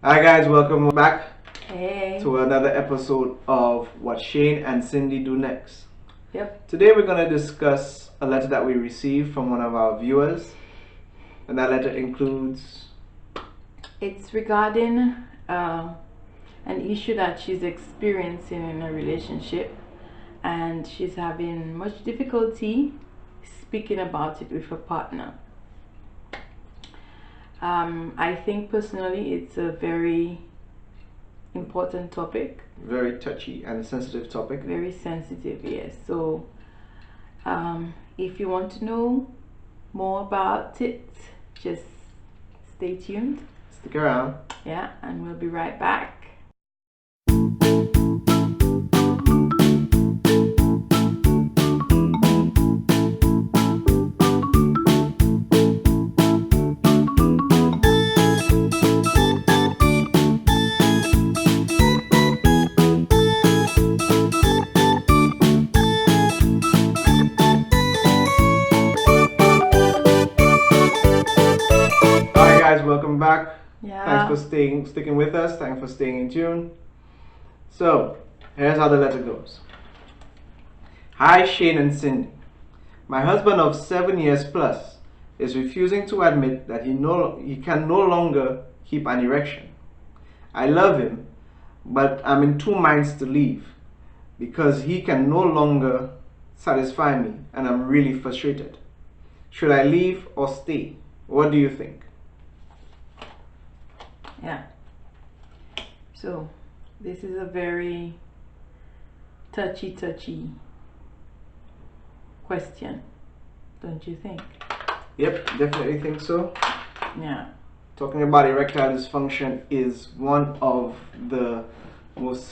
Hi guys, welcome back Hey. to another episode of What Shane and Cindy Do Next. Yep. Today we're going to discuss a letter that we received from one of our viewers, and that letter includes. It's regarding an issue that she's experiencing in a relationship, and she's having much difficulty speaking about it with her partner. I think personally it's a very important topic. Very touchy and sensitive topic. Very sensitive, yes. So, if you want to know more about it, just stay tuned. Stick around. Yeah, and we'll be right back. Hi guys, welcome back. Yeah. Thanks for sticking with us. Thanks for staying in tune. So, here's how the letter goes. Hi Shane and Cindy. My husband of 7 years plus is refusing to admit that he can no longer keep an erection. I love him, but I'm in two minds to leave because he can no longer satisfy me and I'm really frustrated. Should I leave or stay? What do you think? Yeah. So, this is a very touchy question, don't you think? Yep, definitely think so. Yeah. Talking about erectile dysfunction is one of the most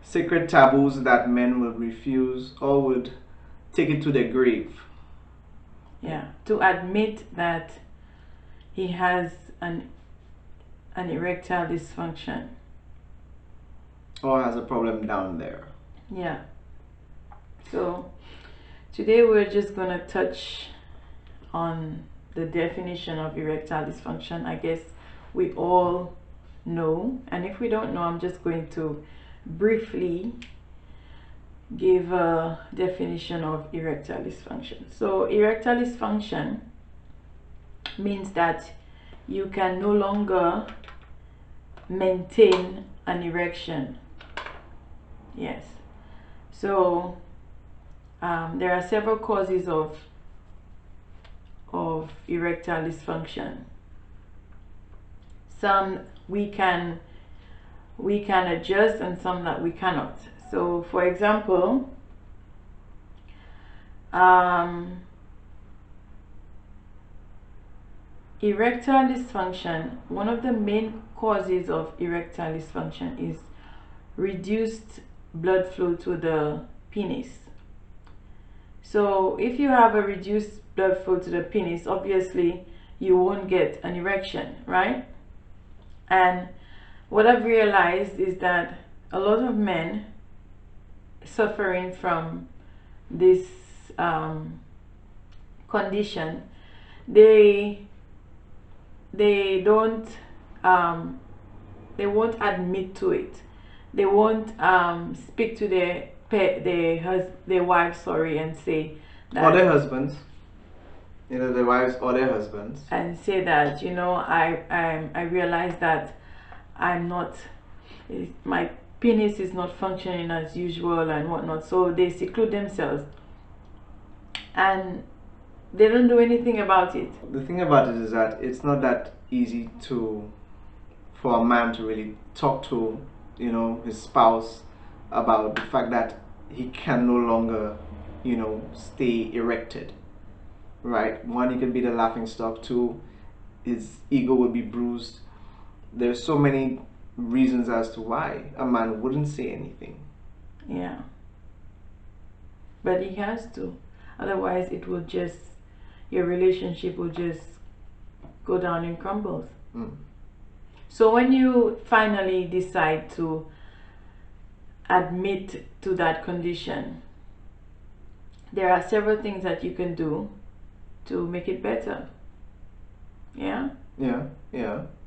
sacred taboos that men will refuse or would take it to their grave. Yeah. To admit that he has an erectile dysfunction. Or has a problem down there. Yeah. So, today we're just going to touch on the definition of erectile dysfunction. I guess we all know, and if we don't know, I'm just going to briefly give a definition of erectile dysfunction. So, erectile dysfunction means that you can no longer maintain an erection. Yes. So, there are several causes of erectile dysfunction. Some we can adjust and some that we cannot. So for example, erectile dysfunction, one of the main causes of erectile dysfunction is reduced blood flow to the penis. So if you have a reduced blood flow to the penis, obviously you won't get an erection, right? And what I've realized is that a lot of men suffering from this condition, they don't they won't admit to it. They won't speak to their wives, sorry, and say that, or their husbands, either their wives or their husbands, and say that, you know, I realize that I'm not, my penis is not functioning as usual and whatnot. So they seclude themselves and they don't do anything about it. the thing about it is that it's not that easy for a man to really talk to, his spouse about the fact that he can no longer, stay erected. Right? One, he could be the laughing stock. Two, his ego would be bruised. There's so many reasons as to why a man wouldn't say anything. Yeah. But he has to. Otherwise, your relationship will just go down in crumbles. So when you finally decide to admit to that condition, there are several things that you can do to make it better. Yeah? Yeah,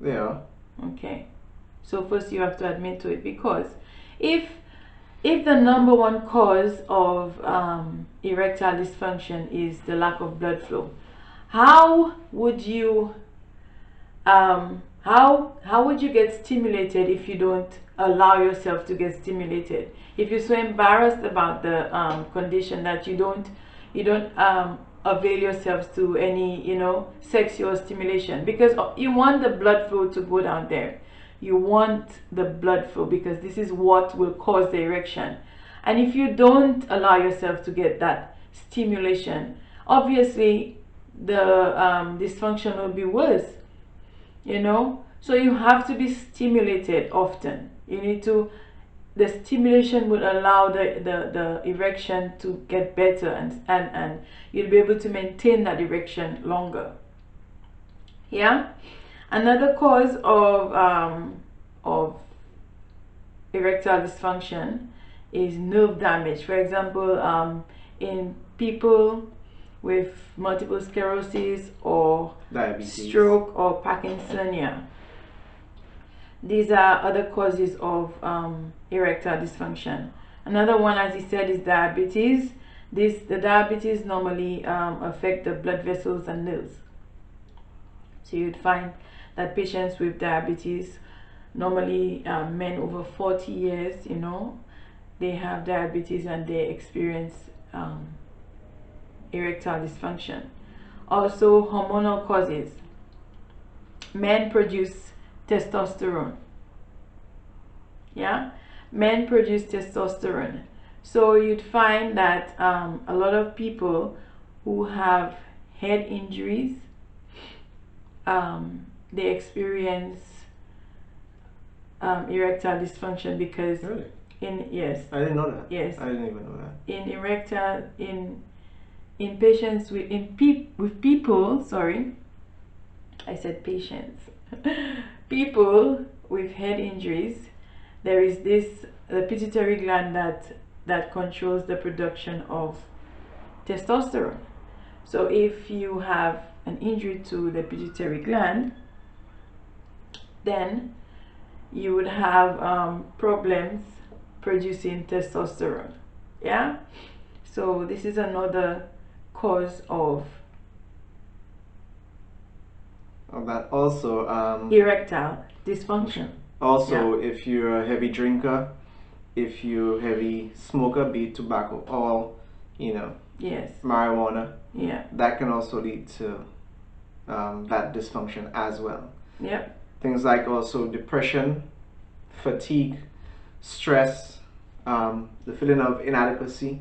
they are. Okay, so first you have to admit to it, because if the number one cause of erectile dysfunction is the lack of blood flow, how would you how would you get stimulated if you don't allow yourself to get stimulated? If you're so embarrassed about the condition that you don't avail yourselves to any, you know, sexual stimulation, because you want the blood flow to go down there. You want the blood flow because this is what will cause the erection. And if you don't allow yourself to get that stimulation, obviously the dysfunction will be worse, you know. So you have to be stimulated often. You need to, the stimulation will allow the erection to get better, and you'll be able to maintain that erection longer. Yeah. Another cause of erectile dysfunction is nerve damage. For example, in people with multiple sclerosis or Diabetes, stroke or Parkinsonia. These are other causes of erectile dysfunction. Another one, as he said, is diabetes. The diabetes normally affect the blood vessels and nerves. So you'd find that patients with diabetes, normally men over 40 years, you know, they have diabetes and they experience erectile dysfunction. Also, hormonal causes. Men produce testosterone. Yeah, men produce testosterone. So you'd find that a lot of people who have head injuries, they experience erectile dysfunction because really? Yes, I didn't know that. yes, I didn't even know that. in erectile in patients with people, sorry, I said patients, people with head injuries, there is this the pituitary gland that controls the production of testosterone. So if you have an injury to the pituitary gland, then you would have problems producing testosterone. Yeah, so this is another cause of That also erectile dysfunction. also, if you're a heavy drinker, if you're a heavy smoker, be it tobacco or, you know, Yes, marijuana, yeah, that can also lead to that dysfunction as well. yep, Things like also depression, fatigue, stress, the feeling of inadequacy,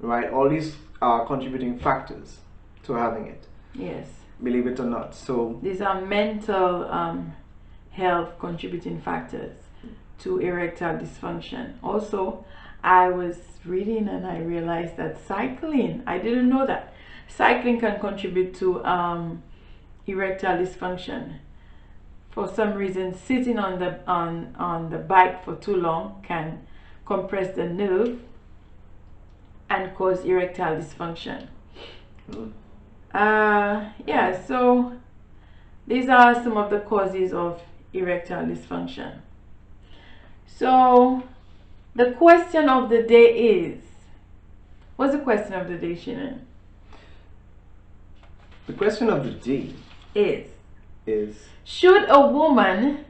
right? All these are contributing factors to having it, yes. believe it or not. So These are mental health contributing factors to erectile dysfunction. Also, I was reading and I realized that cycling, I didn't know that cycling can contribute to erectile dysfunction. For some reason, sitting on the bike for too long can compress the nerve and cause erectile dysfunction. Yeah, so these are some of the causes of erectile dysfunction. So the question of the day is, what's the question of the day, Shannon? the question of the day Is should a woman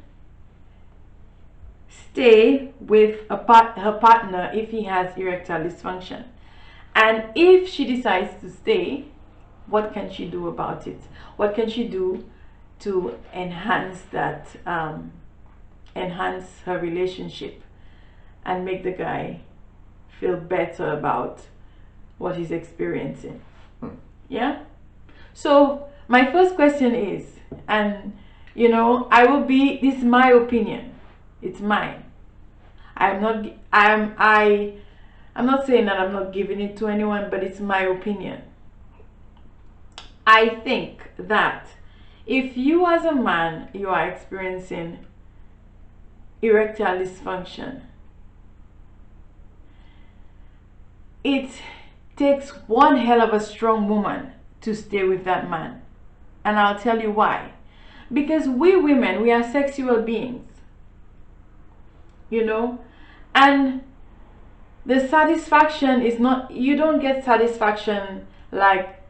stay with her partner if he has erectile dysfunction? And if she decides to stay, what can she do about it? What can she do to enhance that, enhance her relationship and make the guy feel better about what he's experiencing? Yeah? So my first question is, and you know, this is my opinion. It's mine. I'm not saying that I'm not giving it to anyone, but it's my opinion. I think that if you as a man, you are experiencing erectile dysfunction, it takes one hell of a strong woman to stay with that man. And I'll tell you why. Because we women, we are sexual beings, you know, and the satisfaction is not, you don't get satisfaction like,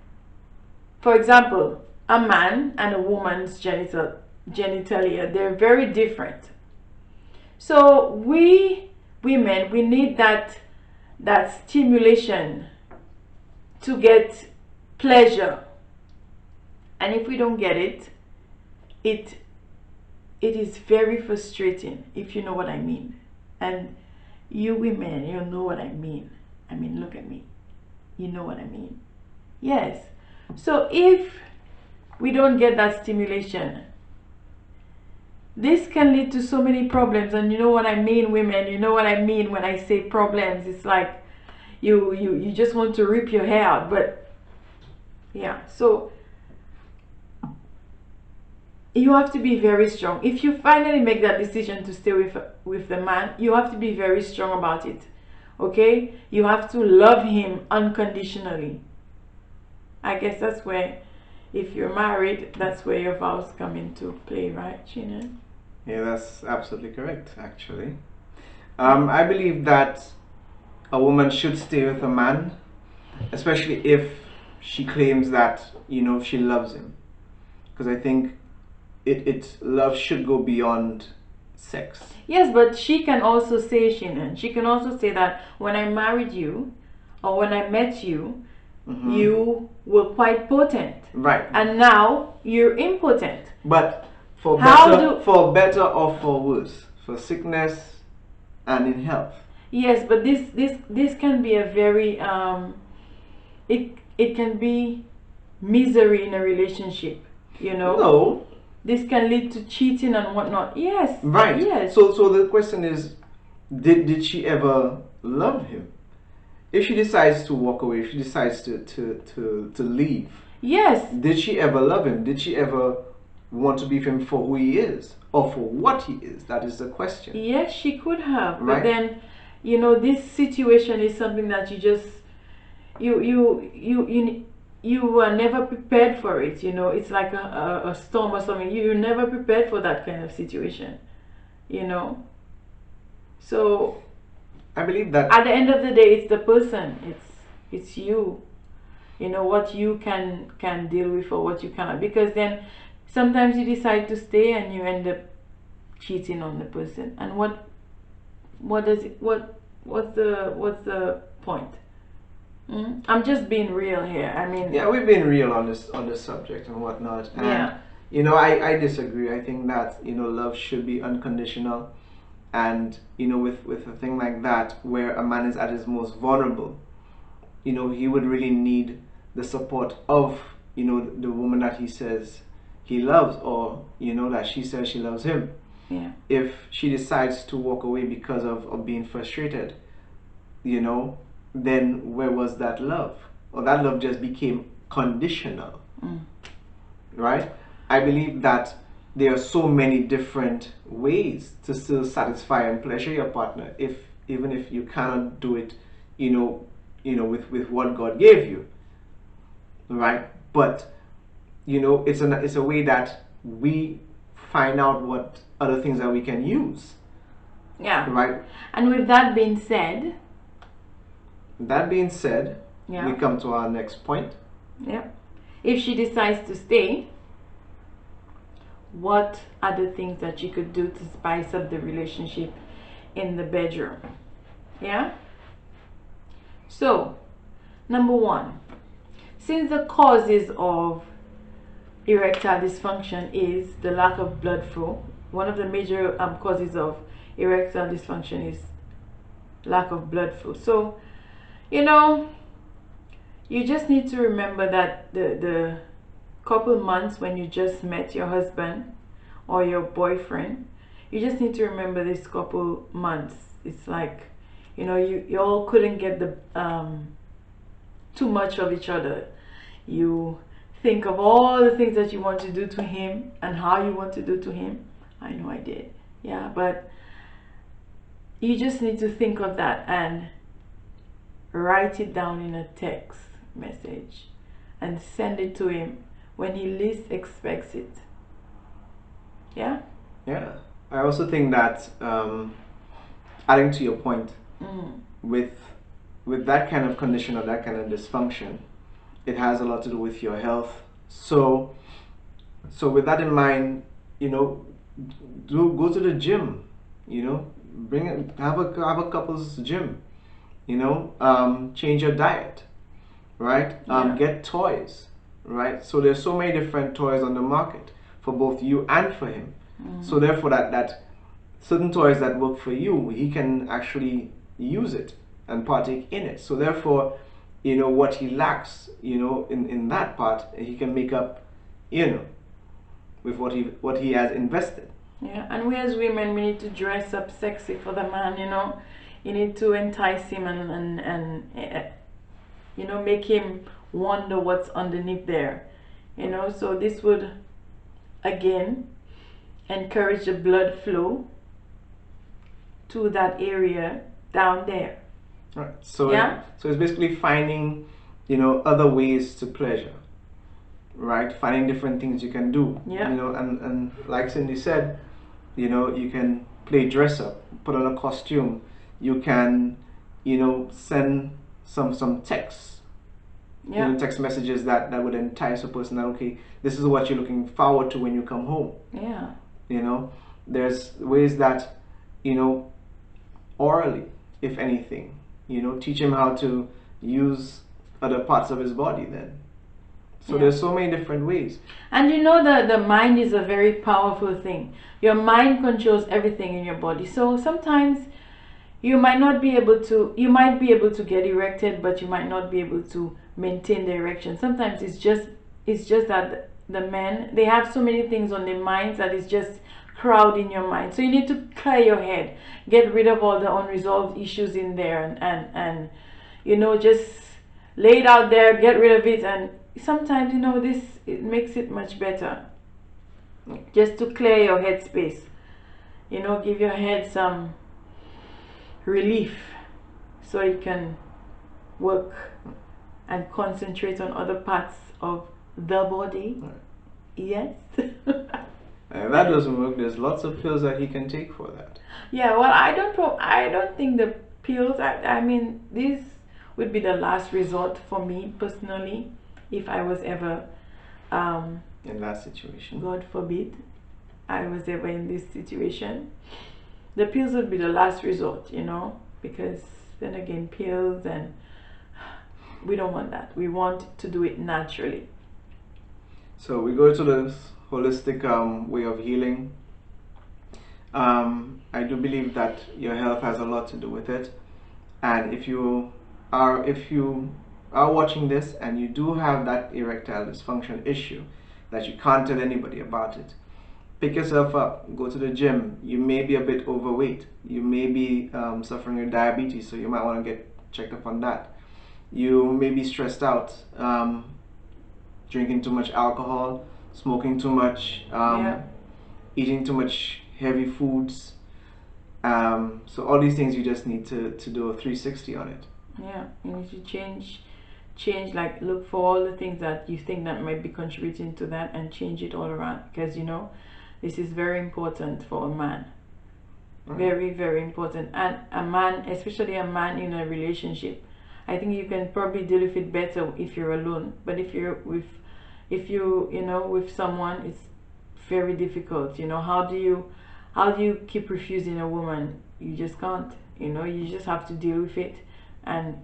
for example, a man and a woman's genitalia, they're very different. So we women, we need that stimulation to get pleasure, and if we don't get it, it is very frustrating, if you know what I mean. And you women, you know what I mean. I mean, look at me, you know what I mean. Yes. So if we don't get that stimulation, this can lead to so many problems. And you know what I mean, women, you know what I mean when I say problems. It's like you just want to rip your hair out. But yeah, so you have to be very strong. If you finally make that decision to stay with the man, you have to be very strong about it. Okay, you have to love him unconditionally. I guess that's where, if you're married, that's where your vows come into play, right, Shannon? Yeah, that's absolutely correct, actually. I believe that a woman should stay with a man, especially if she claims that, she loves him. Because I think love should go beyond sex. Yes, but she can also say, Shannon, she can also say that when I married you, or when I met you, you were quite potent. Right. And now you're impotent. But for better or for worse, for sickness and in health. Yes, but this can be a very it can be misery in a relationship, No. This can lead to cheating and whatnot. Yes. Right. Yes. So the question is, did she ever love him? If she decides to walk away, if she decides to leave. Yes. Did she ever love him? Did she ever want to be with him for who he is or for what he is? That is the question. Yes, she could have. Right. But then, this situation is something that you just you were never prepared for it. It's like a storm or something. You're never prepared for that kind of situation. So I believe that at the end of the day, it's the person. It's you. What you can deal with or what you cannot. Because then sometimes you decide to stay and you end up cheating on the person. And what's the point? I'm just being real here. I mean, yeah, we've been real on this subject and whatnot. And yeah. I disagree. I think that love should be unconditional. And with a thing like that, where a man is at his most vulnerable, he would really need the support of the woman that he says he loves, or that she says she loves him. Yeah. If she decides to walk away because of being frustrated, then where was that love? Or that love just became conditional. Right? I believe that there are so many different ways to still satisfy and pleasure your partner, even if you cannot do it with what God gave you, right? But it's a way that we find out what other things that we can use. Yeah. Right. And with that being said, we come to our next point. Yeah. If she decides to stay, what are the things that you could do to spice up the relationship in the bedroom? Yeah. So, number one, since the causes of erectile dysfunction is the lack of blood flow, one of the major causes of erectile dysfunction is lack of blood flow. So, you just need to remember that the couple months when you just met your husband or your boyfriend, you just need to remember this couple months. It's like, you all couldn't get the too much of each other. You think of all the things that you want to do to him and how you want to do to him. I know I did. Yeah, but you just need to think of that and write it down in a text message and send it to him when he least expects it. Yeah. Yeah. I also think that adding to your point, Mm. with that kind of condition or that kind of dysfunction, it has a lot to do with your health. So with that in mind, you know, do go to the gym. You know, have a couples gym. You know, change your diet, right? Yeah. Get toys, right? So there's so many different toys on the market for both you and for him. So therefore, that certain toys that work for you, he can actually use it and partake in it. So therefore, you know, what he lacks, you know, in that part, he can make up, you know, with what he has invested. Yeah, and we as women, we need to dress up sexy for the man, you know. You need to entice him and you know, make him wonder what's underneath there, you know. So this would, again, encourage the blood flow to that area down there. Right. So Yeah. so it's basically finding, you know, other ways to pleasure, right? Finding different things you can do. Yeah. You know, and like Cindy said, you know, you can play dress up, put on a costume. You can, you know, send some texts, you Yeah. know, text messages that would entice a person that, okay, this is what you're looking forward to when you come home. Yeah. You know, there's ways that, you know, orally, if anything, you know, teach him how to use other parts of his body then. So Yeah. there's so many different ways. And you know that the mind is a very powerful thing. Your mind controls everything in your body. So sometimes you might not be able to, you might be able to get erected, but you might not be able to maintain the erection. Sometimes it's just that the men, they have so many things on their minds that it's just crowding your mind. So you need to clear your head, get rid of all the unresolved issues in there, and you know, just lay it out there, get rid of it. And sometimes, you know, this, it makes it much better just to clear your head space, you know, give your head some relief so you can work and concentrate on other parts of the body. Yes. And if that doesn't work, there's lots of pills that he can take for that. Yeah, well, I don't think the pills, I mean, this would be the last resort for me personally, if I was ever, In that situation. God forbid, I was ever in this situation. The pills would be the last resort, you know, because then again, pills, and we don't want that. We want to do it naturally. So we go to this holistic way of healing. I do believe that your health has a lot to do with it, and if you are watching this and you do have that erectile dysfunction issue that you can't tell anybody about it, pick yourself up, go to the gym. You may be a bit overweight, you may be suffering with diabetes, so you might want to get checked up on that. You may be stressed out, drinking too much alcohol, smoking too much, Yeah. eating too much heavy foods. So all these things, you just need to do a 360 on it. Yeah, you need to change, like, look for all the things that you think that might be contributing to that and change it all around, because, you know, this is very important for a man. Very, very important. And a man, especially a man in a relationship, I think you can probably deal with it better if you're alone. But if you're with, if you know, with someone, it's very difficult. You know, how do you keep refusing a woman? You just can't. You know, you just have to deal with it, and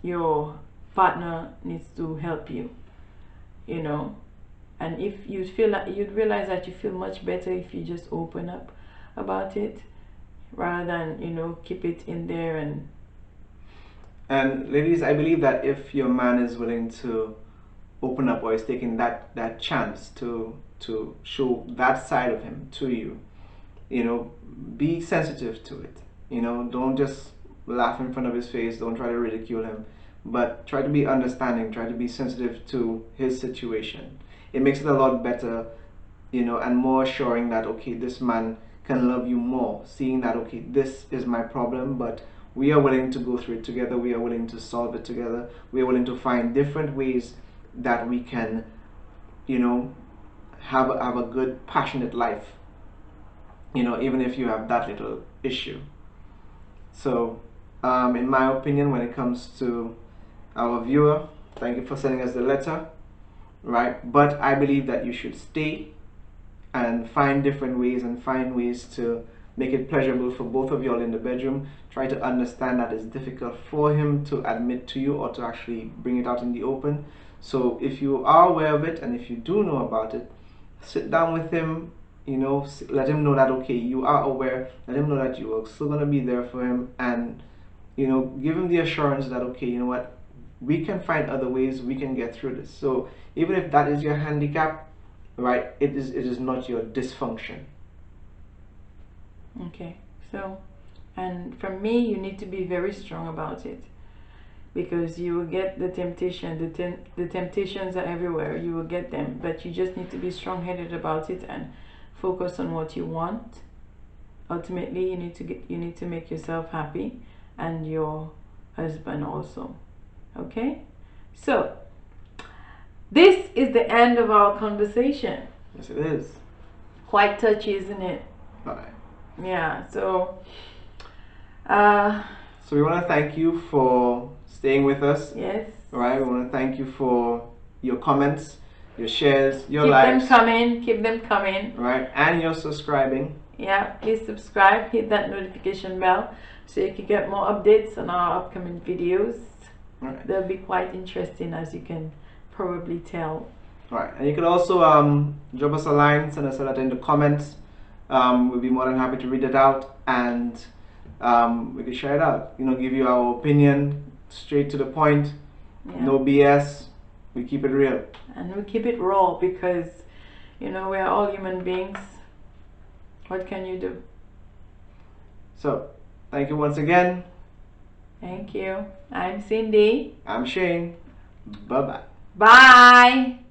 your partner needs to help you. You know, and if you feel like, you'd realize that you feel much better if you just open up about it, rather than, you know, keep it in there. And ladies, I believe that if your man is willing to open up, or is taking that chance to show that side of him to you, you know, be sensitive to it. You know, don't just laugh in front of his face, don't try to ridicule him, but try to be understanding, try to be sensitive to his situation. It makes it a lot better, you know, and more assuring that, okay, this man can love you more, seeing that, okay, this is my problem, but we are willing to go through it together, we are willing to solve it together, we are willing to find different ways that we can, you know, have a good passionate life, even if you have that little issue. So in my opinion, when it comes to our viewer, thank you for sending us the letter, right? But I believe that you should stay and find different ways and find ways to make it pleasurable for both of y'all in the bedroom. Try to understand that it's difficult for him to admit to you or to actually bring it out in the open. So if you are aware of it and if you do know about it, sit down with him, let him know that, okay, you are aware, let him know that you are still going to be there for him, and give him the assurance that, okay, you know what, we can find other ways, we can get through this. So even if that is your handicap, right, it is not your dysfunction. Okay, so, and for me, you need to be very strong about it, because you will get the temptation. The temptations are everywhere. You will get them, but you just need to be strong-headed about it and focus on what you want. Ultimately, you need to make yourself happy and your husband also. Okay, so this is the end of our conversation. Yes, it is. Quite touchy, isn't it? Bye. Yeah, so we want to thank you for staying with us. Yes. All right, we want to thank you for your comments, your shares, your keep likes. Keep them coming. Right, and your subscribing. Yeah, please subscribe, hit that notification bell so you can get more updates on our upcoming videos. Right. They'll be quite interesting, as you can probably tell. Right, and you can also drop us a line, send us a letter in the comments. We'll be more than happy to read it out, and we can share it out. Give you our opinion, straight to the point. Yeah. No BS. We keep it real. And we keep it raw because, we're all human beings. What can you do? So, thank you once again. Thank you. I'm Cindy. I'm Shane. Bye-bye. Bye.